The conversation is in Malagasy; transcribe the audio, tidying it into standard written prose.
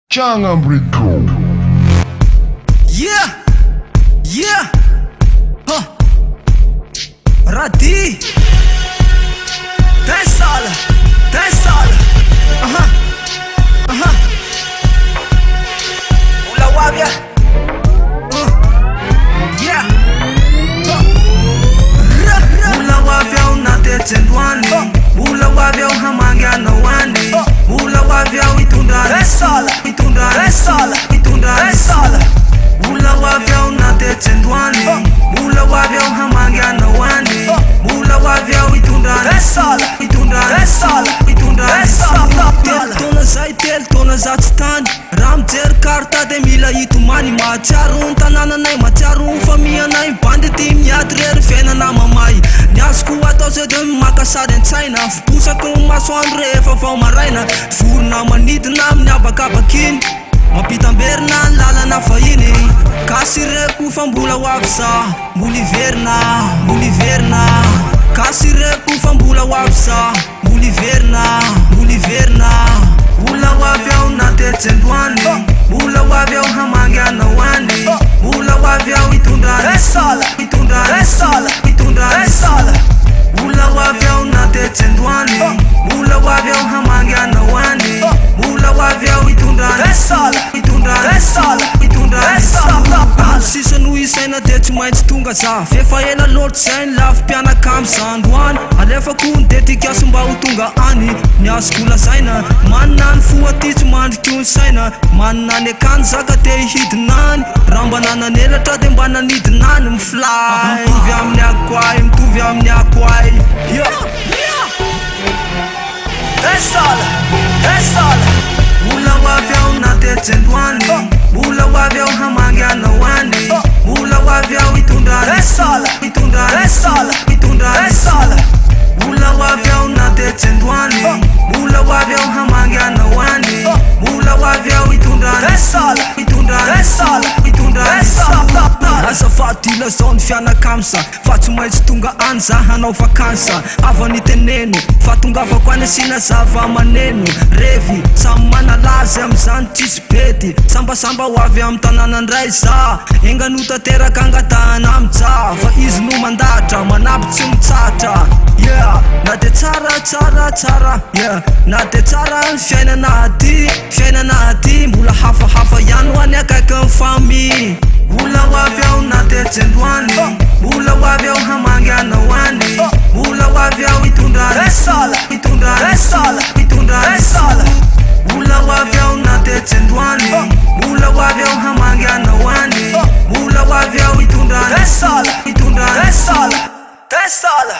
Jangan Rico. Yeah, yeah, Radi, Tensal, Ula Wavia, yeah, Ula Wavia unate tendwani, Ula Wavia uhamanga na wani, Ula Wavia itundani, Tensal, Ula Wavia unate tendwani, Ula Wavia uhamanga na wani, Ula Wavia itundani, Tona zatsitany Ramjer karta de mila itomany Mahatsiaro tanananay, mahatsiaro famianay Bandy ty miady rery fiainana mamay Niazoko atao zay de makasady an-tsaina Fiposako masoandro rehefa vao maraina Vorona manidina amin'ny abakabakiny Mampitamberina ny lalana fahiny Kasireko fa mbola hoavy za Mbola iverina Kasireko fa mbola hoavy za Mbola iverina Ula wavia unate tendwani Ula wavia uhamanga na wani Ula wavia itundani Ula wavia unate tendwani Ula wavia uhamanga na wani Ula wavia itundani Sisa no isaina de tsy maintsy tonga za Fefa ela loatra zay ny lafy mpianaka amy zandroany Alefako ny dedikaso mba ho tonga any Niazoko lazaina Manina ny foaty tsy mandriky ny saina Manina ny akany zaka te hihidinany Raha mba nananelatra de mba nanidinany Mifly Mitovy amin'ny akoay, mitovy amin'ny akoay Tensal Ula wavia unate tendwani Ula wavia uhamanga na wani Ula wavia itundani Ula wavia unate tendwani Ula wavia uhamanga na wani Ula wavia itundani Azafady ilazao fianakamsa Fa tsy maintsy tonga any za hanao vakansa Avany teneno Fa tongavako any asina zava-maneno Revy samy manalazy am'izany tsisy bety Sambasamba ho avy amy tananandray za Engano tanteraka angatahana amja Fa izy no mandatra Manampy tsy mitsatra Yeah, na de tsara Yeah, na de tsara ny fiainana aty Mbola hafahafa ihany ho any akaiky ny fami Ula wavia unate tendwani Ula wavia uhamanga na wani Ula wavia itundani Ula wavia unate tendwani Ula wavia uhamanga na wani Ula wavia itundani Tensal